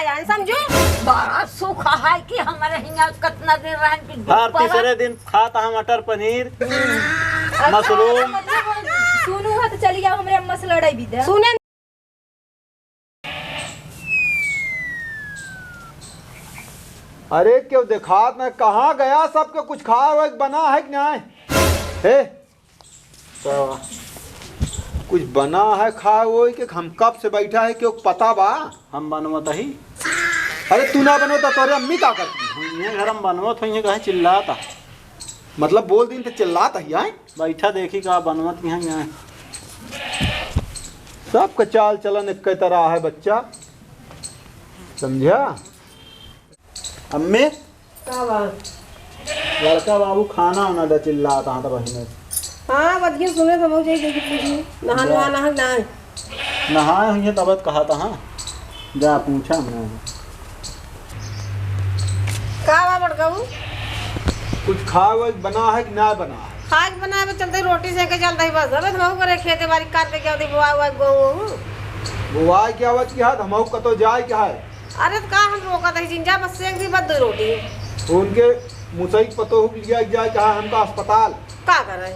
आ जाए समझो। बड़ा सुख है कि हमारे हिंगा कितना दिन रहन की हर तीसरे दिन खाता हम मटर पनीर मशरूम। सुनू तो चली जाओ हमरे अम्मा से लड़ाई भी दे। सुने अरे क्यों देखात में कहाँ गया? सबके कुछ खाया हुआ बना है कि नहीं? हे तो कुछ बना है खाया हुआ कि हम कब से बैठा है क्यों पता बा? हम बनवत ही। अरे तू ना बनो तो तोरे अम्मी का करती? ये घर हम बनवत हुई कहे चिल्लाता मतलब बोल दिन तो चिल्लाता ही आए। बैठा देखी का बनवत यहाँ सबका चाल चलन एक तरह है बच्चा, समझा? अम्मी लड़का बाबू खाना उना दे चिल्लाता हाँ तो बहिने। हाँ बदगी सुने तो बहुत यही देखी पूछी नहा नहा नहा नहा नहाए हुई तबत कहा था। हाँ जा पूछा हमने का बा बड़काऊ कुछ खाया हुआ बना है कि ना बना है? खाक बनाए चलते रोटी से के चलते ही बस अब हम करे खेते बारी काट के क्या होती बुआ बुआ गो बुआई क्या आवत की हाथ हम कतो जाए क्या है? अरे तो का हम रोका था जिंजा बस सेक दी बद रोटी उनके मुसई पतो लिया जाए क्या हमका अस्पताल का करे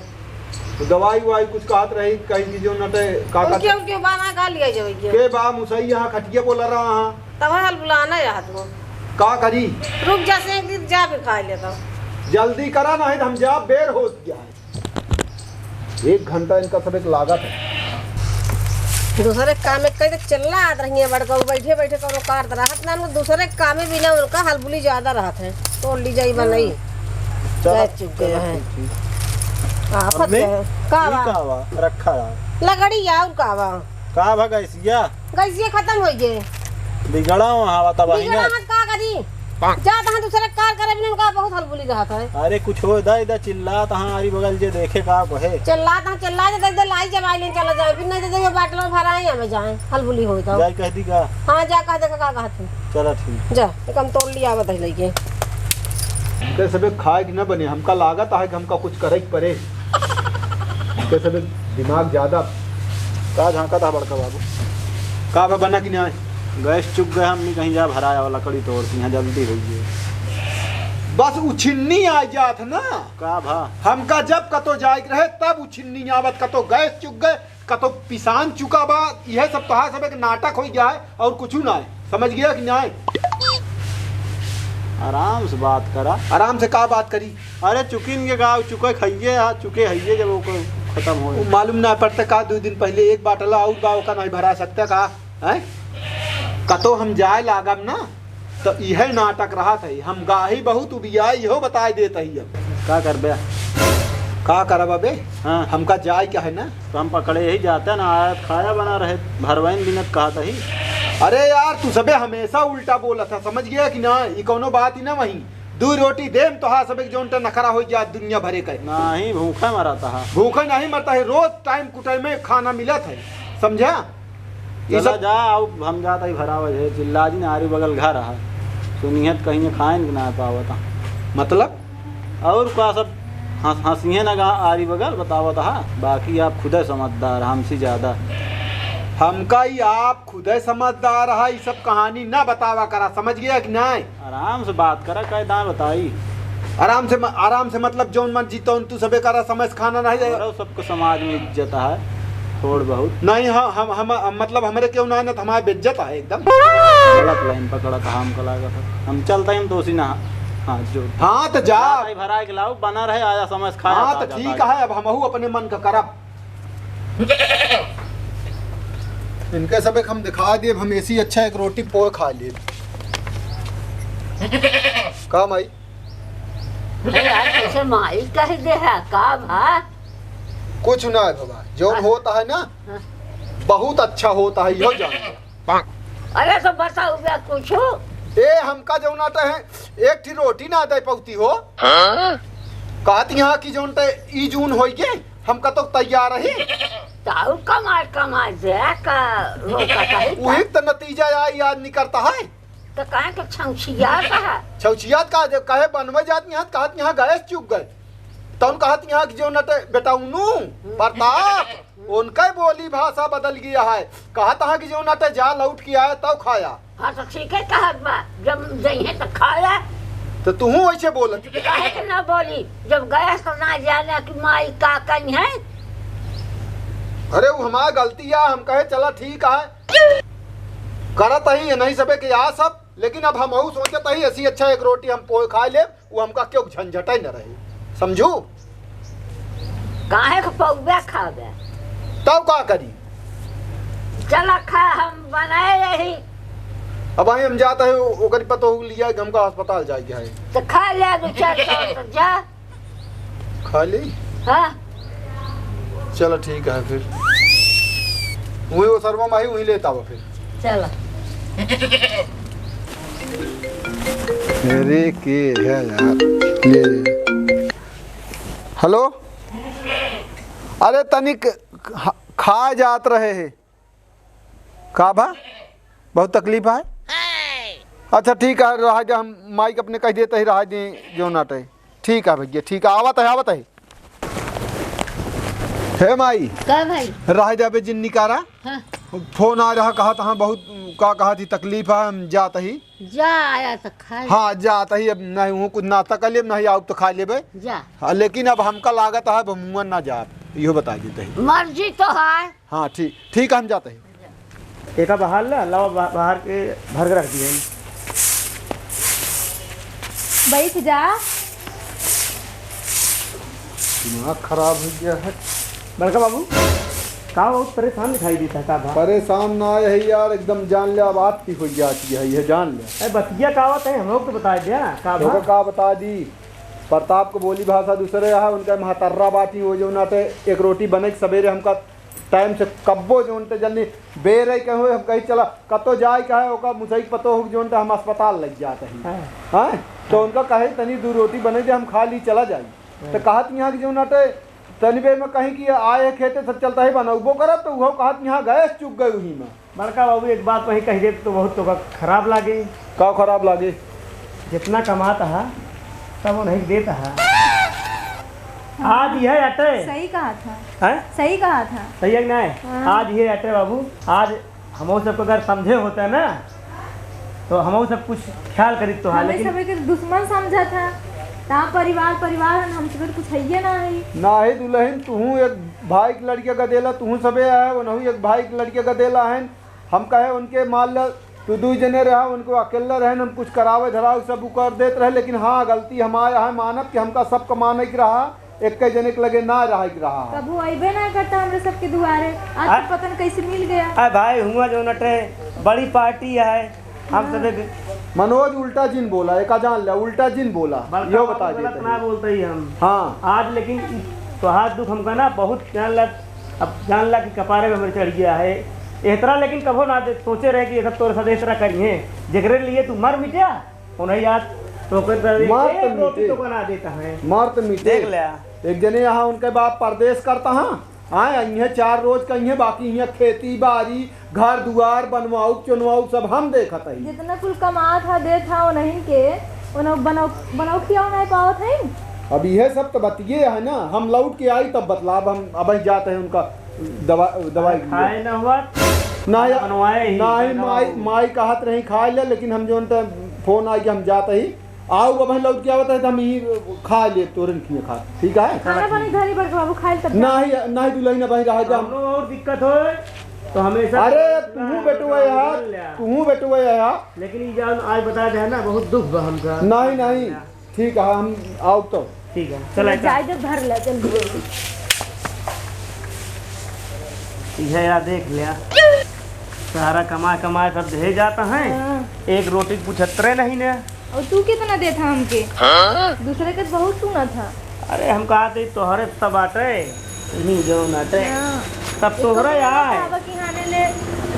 तो दवाई ववाई कुछ कहत रही कहीं की जो नटे का उनके बाना का लिया जावे के बा मुसई यहाँ खटिया बोला रहा हां तब हल बुलाना यार तू का करी? रुक जा सेक दी जा फिर खा लेता जल्दी करा नहीं तो हम जा बेर हो गया है। 1 घंटा इनका सब एक लागत है। दूसरे काम में कहीं चलना आत रही है बड़का बैठे बैठे करो कार रहत ना दूसरे काम में बिना उनका हलबुली ज्यादा रहत है तो ली जाई बनाई जा चुके हैं। आफत है कावा रखा लगड़ी यार कावा का भा गैसिया गैसिया खत्म हो गए बिगड़ा हवा तब बिगड़ा मत का करी जा तहां दूसरे कार करे बिना उनका बहुत हलबुली रहत है। अरे कुछ हो इधर इधर चिल्ला तहां आरी बगल जे देखे का कहे चिल्ला दे दे लाई जमाई ले चला जाए फिर नहीं दे दे बाटलो भराई हमें जाए हलबुली होई तो जाई कह दी का। हां जा कह दे का कहत चलो ठीक जा कम तोड़ लिया बता लेके के सब खाए कि ना बने हमका लागत है कि हमका कुछ करे पड़े के सब दिमाग ज्यादा का झांका था बड़का बाबू का बना कि नहीं? गैस चुक गए हमने कहीं जा भराया वाला लकड़ी तोड़ती यहाँ जल्दी हुई है बस उछिन्नी आ जात ना का भा हमका जब कतो जाए रहे तब उछिन्नी आवत कतो गैस चुक गए कतो पिसान चुका बा यह सब तो सब एक नाटक हो गया है और कुछ ना है। समझ गया कि नहीं? आराम से बात करा। आराम से का बात करी? अरे चुकिन के गाँव चुके खाइए हाँ चुके है जब वो खत्म हो मालूम ना पड़ता का 2 दिन पहले एक बाटला और गाँव का नहीं भरा सकता का है? कतो हम जाए लागम ना तो यह नाटक रहा था हम गाही बहुत उबिया इहो बताए देता ही अब का कर बे का करब अबे? हाँ हमका जाए क्या है ना तो हम पकड़े ही जाते ना आयत खाया बना रहे भरवाइन बिनत कहा था ही। अरे यार तू सबे हमेशा उल्टा बोला था समझ गया कि ना? ये कोनो बात ही ना वही 2 रोटी देम तो हाँ सबे जोन नखरा हो जाए दुनिया भरे का नहीं भूखा मरा था भूखा नहीं मरता है रोज टाइम कुटाइम में खाना मिला था समझा? ये सब जा हम जाता ही भरा है चिल्ला जी ने आरी बगल घर है सुनियत कहीं खाए ना पावता मतलब और का सब हंसिए ना गा आरी बगल बतावत हा बाकी आप खुद समझदार हमसे ज्यादा हमका ही आप खुद समझदार है ये सब कहानी ना बतावा करा समझ गया कि नहीं? आराम से बात करा कह दाएं बताई आराम से मतलब जोन मन जीतो तू सबे करा समझ खाना नहीं सबको समाज में इज्जत है थोड़ बहुत नहीं। हम मतलब हमारे क्यों ना हमारे बेइज्जत है एकदम गलत लाइन पकड़ा था हमको लगा था हम चलते हैं दोषी ना। हाँ जो हाँ तो जा भरा के लाओ बना रहे आया समझ खाया। हाँ तो ठीक है अब हमहू अपने मन का करब इनके सब हम दिखा दिए हम ऐसी अच्छा एक रोटी पोए खा लिए का माई कैसे माई कह दे है का भा कुछ ना है बाबा जो होता है ना बहुत अच्छा होता है यो जान। अरे तो बताओ क्या कुछ ए हमका जो नाता है एक थी रोटी ना दे पौती हो कहती यहाँ की जो ई जून हो गए हमका तो तैयार है ताऊ कमाल दे का रोका कहीं वही तो नतीजा याद नहीं करता है तो कहे के छौछिया का छौछियात का कहे बनवे जात यहाँ कहत यहाँ गैस चुक गए तो कहत यहाँ की जो नटे बेटा उनू प्रताप उनका बोली भाषा बदल गया है। कहा था कि जो नाटे जा लौट के आया तब खाया। हाँ तो ठीक है कहत बा जब जइहे तो खाया। तो तू वैसे बोलत काहे के ना बोली जब गया तो ना जाने कि माई का कहीं है। अरे वो हमारा गलती है, हम कहे चला ठीक है करत ही नहीं सबे के आ सब, लेकिन अब हम सोचत ही ऐसी अच्छा एक रोटी हम पोए खा ले, वो हमका क्यों झंझट ही न रहे, समझू। काहे को पौबे खाबे तब का करी, चला खा हम बनाए रही। अब आई हम जाता है ओकरी पतो लिया हमका अस्पताल जाए है तो खा ले 2-4 तो जा खा ली। हाँ चलो ठीक है फिर वही वो सर्वम आई वही लेता वो फिर। चलो मेरे के है यार ले। हेलो, अरे तनिक खा जात रहे हैं का भा बहुत तकलीफ है। अच्छा ठीक है रहा जा, हम माइक अपने कह देते ही रहा दे जो नाटे। ठीक है भैया ठीक है, आवत है हे माई का भाई रह जाबे जिन निकारा। हाँ। फोन आ रहा कहा था बहुत का कहा थी तकलीफ है, हम जाता ही। जा आया तो खा हाँ जाता ही, अब नहीं हूँ कुछ नाश्ता कर लेब नहीं आओ तो खा लेबे। जा हाँ, लेकिन अब हमका लागत है मुँह ना जा यो बता देते ही। मर्जी तो है। हाँ ठीक है हम जाते हैं। एक बाहर ला लावा बाहर के भर के रख दिया। बैठ जा। दिमाग खराब हो गया है। बड़का बाबू का बहुत परेशान दिखाई देता है का बा? परेशान ना है यार, एकदम जान लिया बात की हो जाती है, ये जान लिया। अरे बतिया का बात है हम लोग तो बता दिया का तो बा? का बता दी, प्रताप को बोली भाषा दूसरे है, उनका महतर्रा बाटी हो जो नाते एक रोटी बने सवेरे हमका टाइम से कब्बो जो उनते जल्दी बेर है कहो हम कहीं चला कतो जाए कहे ओका मुझे पतो हो जो उनते हम अस्पताल लग जाते हैं। हाँ तो उनका कहे तनी 2 रोटी बने जे हम खा ली चला जाए। तो कहत यहाँ की जो नाटे तनी बेर में कहीं कि आए खेते सब चलता ही बनबो करब, तो वो कहत यहाँ गए चुक गए वहीं में। बड़का बाबू एक बात वही कह दे तो बहुत तो खराब लागे। का खराब लागे, जितना कमाता है तब वो नहीं देता है। आज ये अटे सही कहा था। हैं? सही कहा था। सही है कि नहीं? आज ये अटे बाबू, आज हम सबको अगर समझे होते हैं ना तो हम सब कुछ ख्याल करी तो है, हमें लेकिन सब के दुश्मन समझा था। ता परिवार हम सब कुछ है ना ही दुल्हन तू एक भाई के लड़के का देला, तू सबे है वो नहीं एक भाई के लड़के का देला है। हम कहे उनके मान ल तू 2 जने रहा उनको अकेला रहे हम कुछ करावे धराव सब कर देते रहे, लेकिन हाँ गलती हमारा है मानब कि हमका सब कमाने की रहा, एक जने के लगे ना रहा। कबू अबे ना करता हमरे सबके दुआरे। आज तो पता नहीं कैसे मिल गया। अरे भाई हुआ जो नटे बड़ी पार्टी है हम सब। मनोज उल्टा जिन बोला, एक जान लिया उल्टा जिन बोला, यो बता गलत ना देते। बोलते ही हम। हाँ आज लेकिन तो हाथ दुख हमका ना बहुत जान ला कि कपारे में हमें चढ़ गया है इतना, लेकिन कभो ना सोचे रहे कि तोर साथ इस तरह करिए जगरे लिए तू मर मिटा उन्हें याद तो रोटी तो बना देता है। मार तो मीटे देख लिया एक जने यहाँ उनके बाप परदेश करता हाँ इन्हें 4 रोज कहीं बाकी यहाँ खेती बाड़ी घर दुआर बनवाऊ चुनवाऊ सब हम देखत है। जितना कुल कमा था दे था वो नहीं के बनाओ किया नहीं पाओ थे। अब यह सब तो बतिए है ना, हम लौट के आई तब बतलाब हम अब जाते हैं उनका दवाई खाए ना हुआ ना माई कहत रही खा ले, लेकिन हम जो फोन आई कि हम जाते ही आओ अब लौट के आवत है तो हम ही खा ले तुरंत खिए खा। ठीक है खाना पानी घरी बड़ बाबू खाए तब नहीं दुल्हन ना भाई रह जा और दिक्कत हो तो हमेशा। अरे तू बेटुआ यार लेकिन ये जान आज बता दे ना बहुत दुख बा हमका। नहीं ठीक है हम आओ तो ठीक है चल जाए जब भर ले जल्दी। यह देख लिया सारा कमा सब दे जाता है, एक रोटी पूछतरे नहीं ने। और तू कितना दे था हमके? दूसरे के बहुत सुना था। अरे हम कहा थे तोहरे सब बाटे नहीं जो नाटे सब तोहरा यार कि हाने ले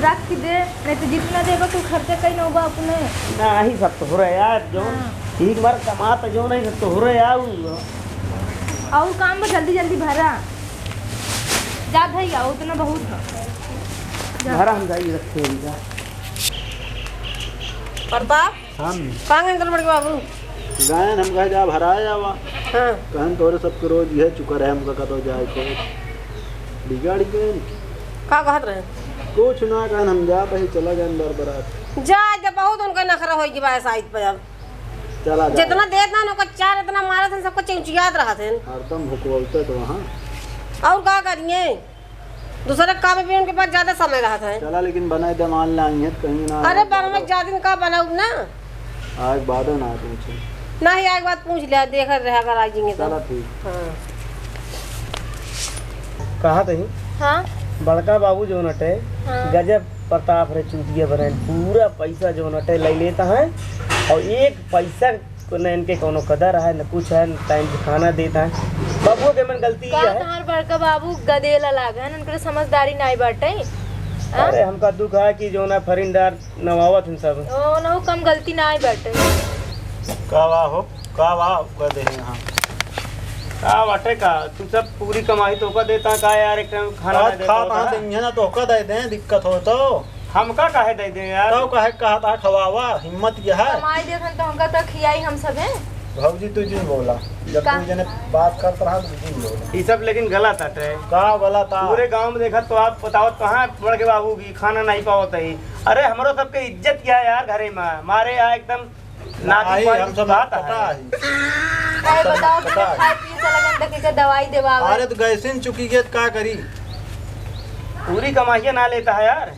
रख के दे, नहीं तो जितना देबा तू खर्चा कहीं न होगा अपने नहीं सब तोहरा यार जो ठीक बार कमाता जो नहीं सब तोहरा यार। और काम में जल्दी भरा जा भैया उतना बहुत भरा हम जाइए रखे इनका प्रताप हम कांगे अंकल बड़के बाबू गायन हम कहे जा भराया जावा हाँ कहन तोरे सबके रोज यह चुका रहे हमका कतो जाए को बिगाड़ी गए का कहत रहे कुछ ना कहन हम जा ही चला गए अंदर बरात जा जब बहुत उनका नखरा होई की बाय साइड पे अब चला जा जितना देता ना चार इतना मारा था सबको चिंचियात रहा थे हरदम भुकवलते तो वहाँ और का करिए दूसरे काम में उनके पास ज्यादा समय रहा था चला लेकिन बनाए दे मान लाएंगे है कहीं ना अरे बार में ज्यादा दिन का बनाऊ ना आज बाद ना पूछे नहीं एक बात पूछ लिया देख रहे अगर आ जाएंगे तो चला ठीक हाँ कहा तही हाँ बड़का बाबू जो नटे हाँ। गजब प्रताप रे चूतिया बने पूरा पैसा जो नटे ले लेता है और एक पैसा को न इनके कोनो कदर है न कुछ है न टाइम से खाना देता है बाबू के मन गलती का है तुम्हार बड़का बाबू गदेला लागन उनके समझदारी नहीं बाटे अरे हमका दुख है कि जो ना फरिंदार नवावत हैं सब ओ न कम गलती नहीं बाटे का वाह कर दे यहाँ का बाटे का तू सब पूरी कमाई तो का देता का यार एक टाइम खाना आज नहीं देता खा होता कहाँ है। देंगे ना तो का दे दें दिक्कत हो तो हमका काहे दे दे यार तो कहे कहा था खवावा हिम्मत क्या है कमाई देखन तो हमका तो खियाई हम सब हैं भौजी तू जिन बोला जब का? तू जने बात करता रहा तो जिन बोला ये सब लेकिन गलत है का बोला था पूरे गांव में देखा तो आप बताओ कहाँ बड़के बाबू की खाना नहीं पावत है अरे हमारो सबके इज्जत क्या है यार घरे में मारे यहाँ एकदम नाती पाई हम सब बात पता है है अरे बताओ कि पता है। खाए पिए से लगन तक के दवाई देवावे अरे तो गैसिन चुकी गए तो का करी पूरी कमाइया ना लेता है यार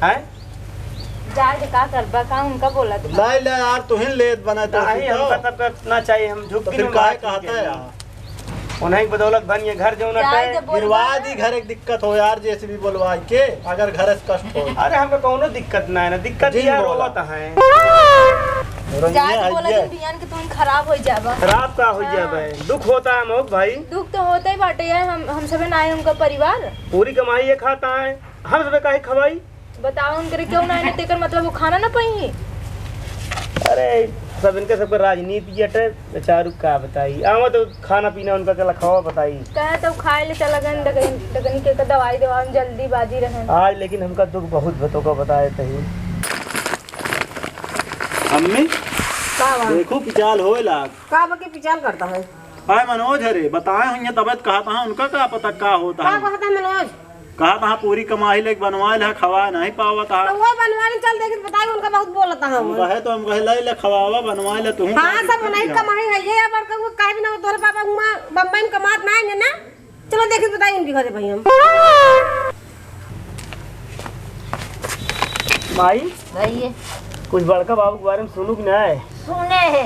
हैं जाए दे का करबा का उनका बोला था लाई ले यार तुहिन लेत बना तो नहीं हमका सब करना चाहिए हम झुक तो भी फिर नहीं काहे मारते कहता है हैं। यार उन्हें की बदौलत बन ये घर जो न जाए दे है बोलवा गिरवा दी घर एक दिक्कत हो यार जैसे भी बोलवा के अगर घर से कष्ट हो अरे हमको कोनो दिक्कत ना है ना दिक्कत जिन यार बोला। रोवत है जाए दे बोला रंगिया कि बियान के तुम खराब हो जाबा खराब का हो जाए भाई दुख होता है मोक भाई दुख तो होता ही बाटे यार हम सब ना उनका परिवार पूरी कमाई ये खाता है हम सब काहे खवाई बताओ उनके क्यों ना आने तेकर मतलब वो खाना ना पाई अरे सब इनके सबके राजनीति जटे बेचारू का बताई आवा तो खाना पीना उनका चला खावा बताई कहे तो खाए ले चला गन डगन के दवाई देवा जल्दी बाजी रहे आज लेकिन हमका दुख बहुत भतो का बताए तही अम्मी का बा देखो पिचाल होए लाग का बाकी पिचाल करता है हाय मनोज हरे बताए हुई तबियत कहा था उनका का पता का होता का है कहता है मनोज कहा था पूरी कमाई लेके बनवा ले खवा नहीं पावा था तो वो बनवाने चल देखिए बताइए उनका बहुत बोलता है हम कहे तो हम कहे ले ले खवावा बनवा ले तू हाँ सब नहीं कमाई है ये बड़का वो काहे भी ना तोरे पापा हुआ बम्बई में कमात ना है ना चलो देखिए बताइए उनकी घरे भाई हम भाई भैया कुछ बड़का बाबू के बारे में सुनू कि नहीं सुने है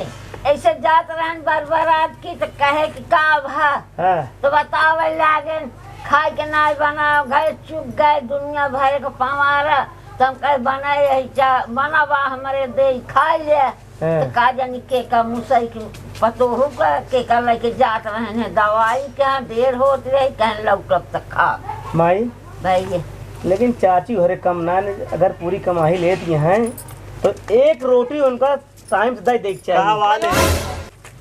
ऐसे जात रहन बरबरात की तो कहे कि का भा हाँ तो बतावे लागे खाए के नाय बनाओ घर चुप गए दुनिया भर के पमारा तो हम कहे बनाए है चा बनावा हमारे दे खाए ले तो का जानी के का मुसई के पतोहू का के का लेके जात रहन है दवाई के देर होत रही कहे लौटब तक खा माई भैया लेकिन चाची हरे कम ना अगर पूरी कमाई लेती हैं तो एक रोटी उनका टाइम से दे देख कहा चाहिए वाले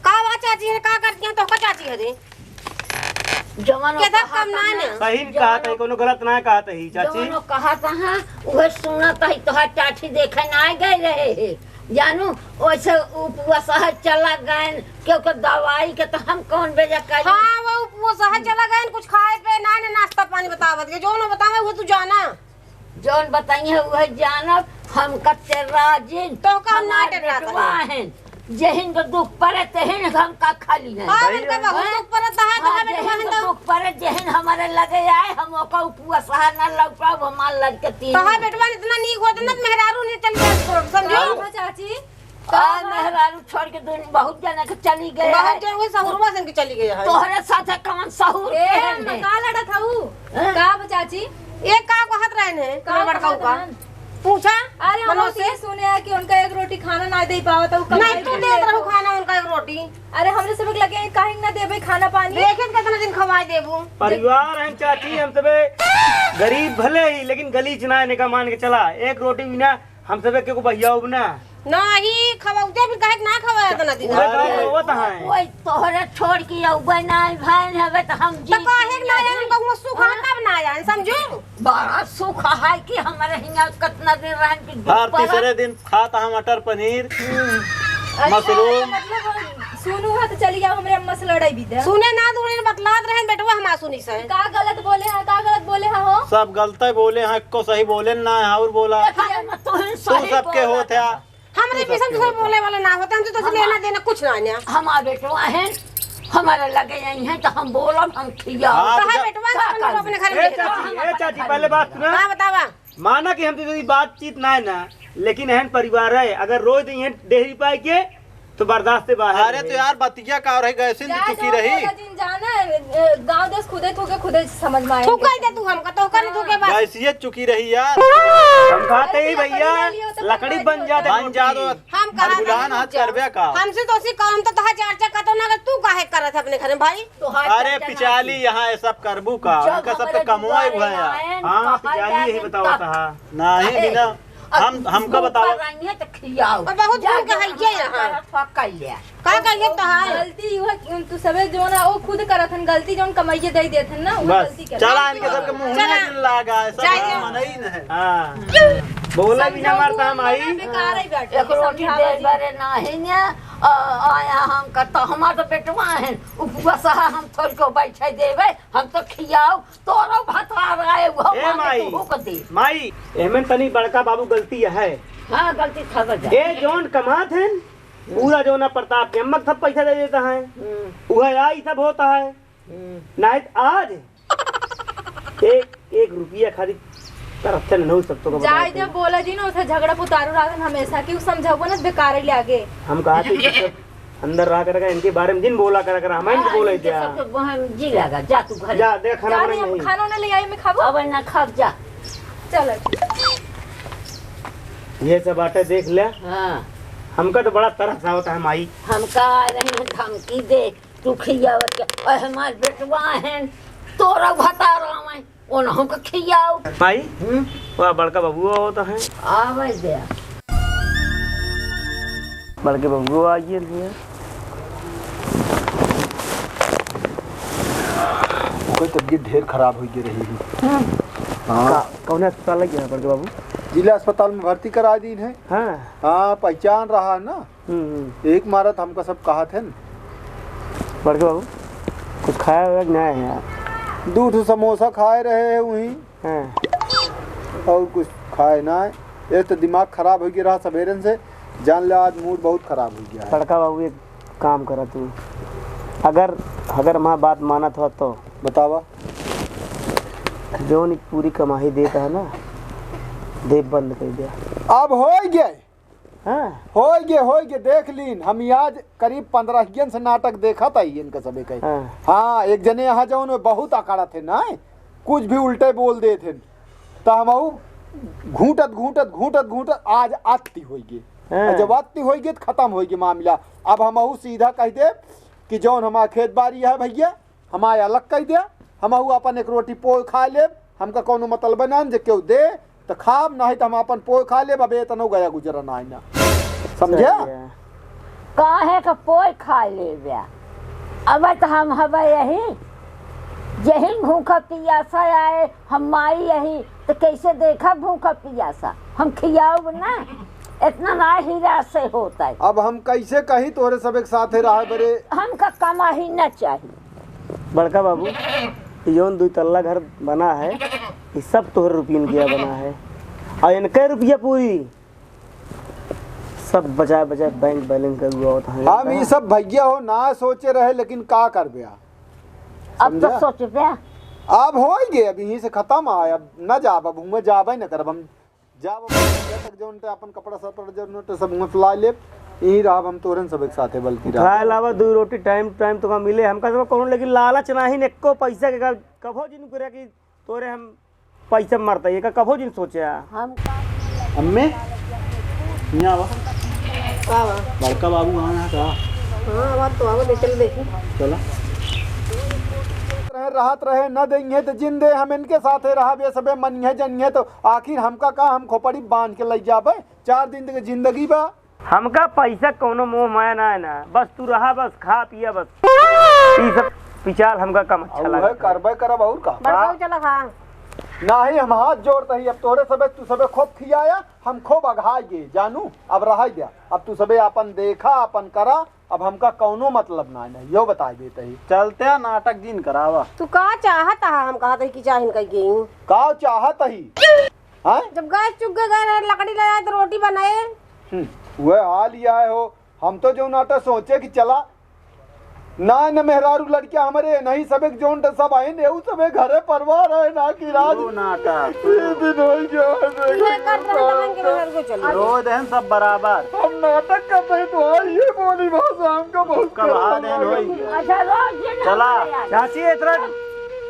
का बा चाची है का करती हैं तो का चाची है रे जवानों केदा कम ना ने सही कहा था कोनो गलत ना कहा था ही चाची जवानों कहा था वह सुनत है तो चाची देखे ना गए रहे है जानू वैसे उपवास चला गए क्योंकि दवाई के तो हम कौन बेजा कर हाँ वो शहर चला गए कुछ खाए पे ना ने नाश्ता पानी बतावत के जो ना बतावे वो तू जाना जौन बताइए वह जानब हम कच्चे राजिन तो का ना डरता बेटवा हैं जहिन को दुख पड़े तहिन हम का खाली है हां उनका बहुत दुख परत है तो हमें जहिन तो को दुख पड़े जहिन हमारे लगे आए हम ओका उपवास न लौटाब हमार लड़के तीन तो हां बेटवा इतना नीक होत ना मेहरारू ने चल गया छोड़ समझो चाची मेहरारू छोड़ के दुनिया बहुत जने के चली गए बहुत जन वो सहुरवा सन के चली गई है तोहरे साथे कौन सहूर ए केहन है? का लड़ा था वो का चाची एक का कहत रहन है का बड़का कहत का रहन? पूछा अरे हम मनोज से सुने है कि उनका एक रोटी खाना ना दे पावा तो नहीं तू दे रहू खाना उनका एक रोटी अरे हमरे सब लगे काहे ना देबे खाना पानी देखे कितना दिन खवाए देबू परिवार हैं चाची हम सबे गरीब भले ही लेकिन गलीच ना है का मान के चला एक रोटी बिना हम सबे के को भैया ना नहीं खवाउते भी काहे ना खवाया इतना दिन पूरे गांव में होता है ओए तोहरे छोड़ के औबे नाय भाई हवे तो हम जी तो काहे ना आया उनका वो सुखा तब ना आया समझो बड़ा सुख है कि हमारे हियां कितना दिन रहन की हर तीसरे दिन खाता हम मटर पनीर अरे मशरूम मतलब सुनू हा तो चली जाओ हमरे अम्मा से लड़ाई भी दे। सुने ना दूने बतलात रहे बेटवा हम सुनी से का गलत बोले हा, का गलत बोले हा हो? सब गलत बोले हैं, को सही बोले ना है और बोला तू सबके होते हैं। हमरे पीछे तो बोले वाला ना होता, हम तो लेना देना कुछ ना है। हमारे बेटवा है हमारे लगे यही है तो हम बोलब हम खिया हाँ, कहा बेटवा हम लोग अपने घर में ए चाची पहले बात सुना। हां बतावा। माना कि हम तो बातचीत ना है ना, लेकिन एहन परिवार है, अगर रोज दिन डेहरी पाए के तो बर्दाश्त से बाहर। अरे तो यार बतिया का रही गए सिंध चुकी रही। जाना है गांव देश खुदे थोके खुदे समझ में आएंगे। तू कह दे तू हमका तो कर तू के बात गैसियत चुकी रही यार। हम खाते ही भैया लकड़ी बन जाते बन जा दो हम कहा बुलान हाथ करबे का। हमसे तो सी काम तो तहा चार का तो ना तू काहे करत है अपने घर में भाई? अरे पिचाली यहाँ ये सब करबू का, उनका सब तो कमवाई हुआ है। हाँ पिचाली यही बताओ था। नहीं बिना हमको बताओ तो खियाओ और बहुत दूर का है ये यहाँ का कहिए तो है गलती हुआ तू सबे जो ना वो खुद करत हन, गलती जोन कमाइए दे देत हन ना वो बस, गलती कर। चला इनके सबके मुंह में लगा है, सब जाइए। मन ही न है। हाँ बोला भी ना मारता हम आई। बेकार ही बैठे एक रोटी दे बारे नहीं ने आया हम का तो हमार तो पेटवा है उपवास हम थोड़ को बैठे देवे हम तो खियाओ तोरो भात आए वो ए माई माई एमन तनी बड़का बाबू गलती है। हां गलती था बजा ए जोन कमात है पूरा जो ना प्रताप के अम्मक सब पैसा दे देता है, वह आई सब होता है। नहीं आज एक रुपया खाली करप्शन नहीं हो सकता को जाय जब बोला जी ना उसे झगड़ा पुतारू रागन हमेशा कि समझाओ ना बेकार ही लागे। हम कहा थे अंदर रह कर इनके बारे में जिन बोला कर हम इनको बोले थे जी लगा जा तू घर जा देख खाना जा बनाई हम नहीं। खाना ना ले आई मैं खाबो अब ना खा जा चल। ये सब बातें देख ले। हां हमका तो बड़ा तरस आवता है माई। हम का रहे धमकी दे तू खियावत के और हमार बेटवा है तोरा बता रहा मैं ओन हमको खियाओ माई वह बड़का बबुआ होता है। आवे दे बड़के बबुआ आइए भैया। कोई तबीयत ढेर खराब हो रही है। हाँ कौन अस्पताल लग गया बड़के बाबू? जिला अस्पताल में भर्ती करा दी है। हाँ हाँ पहचान रहा है ना, एक मारत हमका सब कहा थे न। बड़के बाबू कुछ खाया हुआ नहीं है यार? दूध समोसा खाए रहे हैं वहीं। हाँ और कुछ खाए ना है। ये तो दिमाग खराब हो गया रहा सवेरे से, जान ले आज मूड बहुत खराब हो गया है। बड़का बाबू एक काम करा तू, अगर माँ बात माना था तो बतावा। जो नहीं पूरी कमाई देता है ना दे बंद कर दिया। अब हो गए हाँ हो गए देख लीन। हम आज करीब 15 से नाटक देखा था इनका सबे कहीं। हाँ हाँ एक जने यहाँ जाओ में बहुत आकाड़ा थे ना, कुछ भी उल्टे बोल दे थे तो हम घूटत आज आती हो गई। हाँ। जब आती हो गई तो खत्म हो गई मामला। अब हम सीधा कह दे कि जौन हमारा खेत बाड़ी है भैया हमारे अलग कह दे, हम अपन एक रोटी पोय खा ले, हमका कोनो मतलब ना जे क्यों दे तो खाब नहीं तो हम अपन पोय खा ले। अब इतना गया गुजरा ना ना समझा। काहे का पोय खा ले बया अब तो हम हवा यही भूखा पियासा आए हम माई यही तो कैसे देखा भूखा पियासा हम खियाओ ना इतना ना हीरा से होता है। अब हम कैसे कही तोरे सब एक साथ रहा बरे हमका कमा ही न चाहिए। बड़का बाबू योन 2 तल्ला घर बना है, ये सब तोहर रुपीन किया बना है और इनके रुपया पूरी सब बजाय बैंक बैलेंस कर हुआ होता है। हम ये सब भैया हो ना सोचे रहे, लेकिन का कर बया अब तो सोच बया अब हो गए। अब यहीं से खत्म आए, अब न जाब, अब हुए जाबे न करब। हम जाब तक जो अपन कपड़ा सपड़ा जो सब हुए फैला ले यही रहा। हम तोरन सब एक साथे बल्कि खाए अलावा 2 रोटी टाइम तो का मिले हमका सब कौन, लेकिन लालच नहीं एको पैसा के कभो जिन करे कि तोरे हम पैसा मरता ये का कभो जिन सोचे हम अम्मे यहाँ आवा बड़का बाबू वहाँ का। हां बात तो आवे चल देखी चला राहत रहे न देंगे तो जिंदे हम इनके साथे रहा बे सबे मन है जनिए तो आखिर हमका का हम खोपड़ी बांध के ले जाबे 4 दिन तक जिंदगी बा। हमका पैसा कोनो मोह माया ना है ना, बस तू रहा बस खा पिया बस ये सब पिचाल हमका कम अच्छा लगा। करबे करब और का बड़का चला खा नहीं हम हाथ जोड़ते ही। अब तोरे सबे तू सबे खूब खियाया हम खूब अघाए गे जानू। अब रहा दिया अब तू सबे अपन देखा अपन करा अब हमका कौनो मतलब ना नहीं यो बता देते ही चलते नाटक जिन करावा तू का चाहत हा हम कहत है कि चाहिन कह के का चाहत ही हैं जब गैस चुक गए लकड़ी ले आए तो रोटी बनाए वह हाल लिया है हो हम तो जो नाटक सोचे कि चला ना न मेहरारू लड़किया हमारे नहीं सबे जोन सब आए ने उ सबे घरे परिवार है ना कि राज नाटक दिन हो ये कर रहे के घर को चली रोज हैं सब बराबर हम नाटक करते हैं तो ये बोली भाषा हमको बहुत कहा देन होई अच्छा रोज दिन चला चाची इतना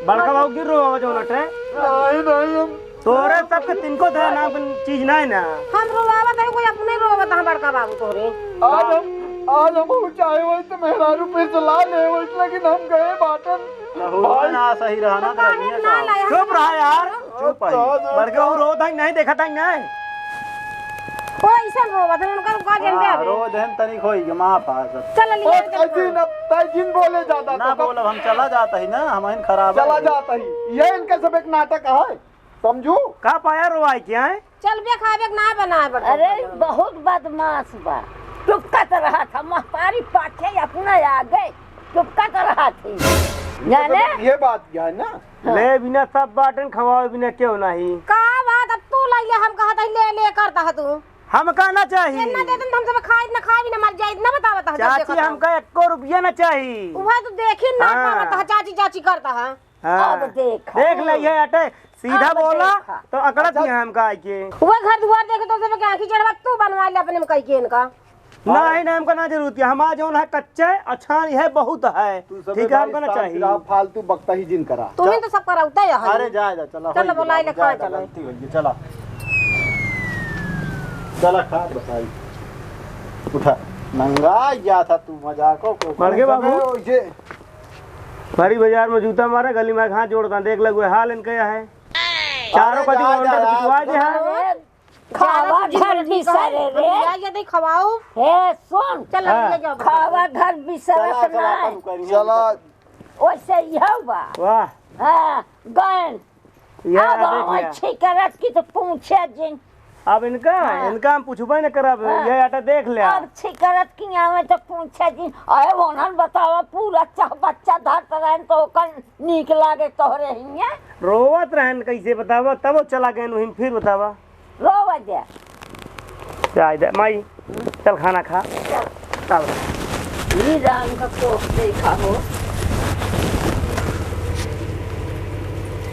बड़का बाबू गिर रो जो नट है नहीं हम तोरे सबके तिनको दे ना चीज नहीं ना हम रोवावत है कोई अपने रोवत है बड़का बाबू तोरे आज हम चाहे वही तो मेहरारू पे चला ले लेकिन हम गए बाटन भाई ना सही रहना चुप रहा यार चुप बड़के बाबू रो था नहीं देखा था नहीं कोई ऐसा रोवत है उनका का जानते हैं रोज हम तनिक होई के माफ आ सब चल लिए दिन अब तय दिन बोले ज्यादा ना बोल हम चला जाता ही ना हम खराब चला जाता ही ये इनके सब एक नाटक है समझू का पाया रोवाई क्या है चल बे खावे ना बनाए बड़ अरे बहुत बदमाश बा चुपकत रहा था महतारी पाछे अपना आ गए चुपकत रहा थी जाने ये बात क्या है ना ले बिना सब बाटन खवाए बिना क्यों नहीं का बात अब तू ले हम कहत है ले करता है तू हम कहना चाहिए ना दे हम सब खाई ना खाई ना मर जाए ना बतावत है चाची हमका 1 रुपया ना चाहिए वह तो देखी ना हाँ। पावत है चाची चाची करता है हाँ। अब देख देख ले ये अटे सीधा अब बोला देखा। तो अकड़त नहीं हमका के वह घर दुआर देखे तो सब के आंखी चढ़वा तू बनवा ले अपने में कह के इनका नहीं नहीं हमका ना जरूरत है हमारा जो है कच्चा है अच्छा है बहुत है ठीक है हमको ना चाहिए फालतू बकता ही जिन करा तू ही तो सब कराउता है अरे जा जा चला चलो बुला ले खा चलो चला चला खा बताई उठा नंगा गया था तू मजाको को मर गए बाबू? ओइसे बड़ी बाजार में जूता मारे गली में हाथ जोड़ता देख लगे हाल इनका है चारों अरे कटी जा, उनका जा, पिटवा दे है खावा घर बिसरे रे ये दे खवाओ हे सुन चल हाँ। ले जाओ खावा घर बिसरत नहीं चला वैसे यह बा वाह हाँ गन यह अब देख लिया अच्छी करत की तो पूछे जिन अब इनका इनका हम पूछबे न करब ये आटा देख ले अब अच्छी करत की आवे तो पूछे जिन अरे वोनन बतावा पूरा चाह बच्चा धरत रहन तो ओकर नीक लागे तोहरे हिया रोवत रहन कैसे बतावा तब वो चला गए नुहिम फिर बतावा रोवा दे चाय दे माई चल खाना खा चल ई राम का कोप देखा हो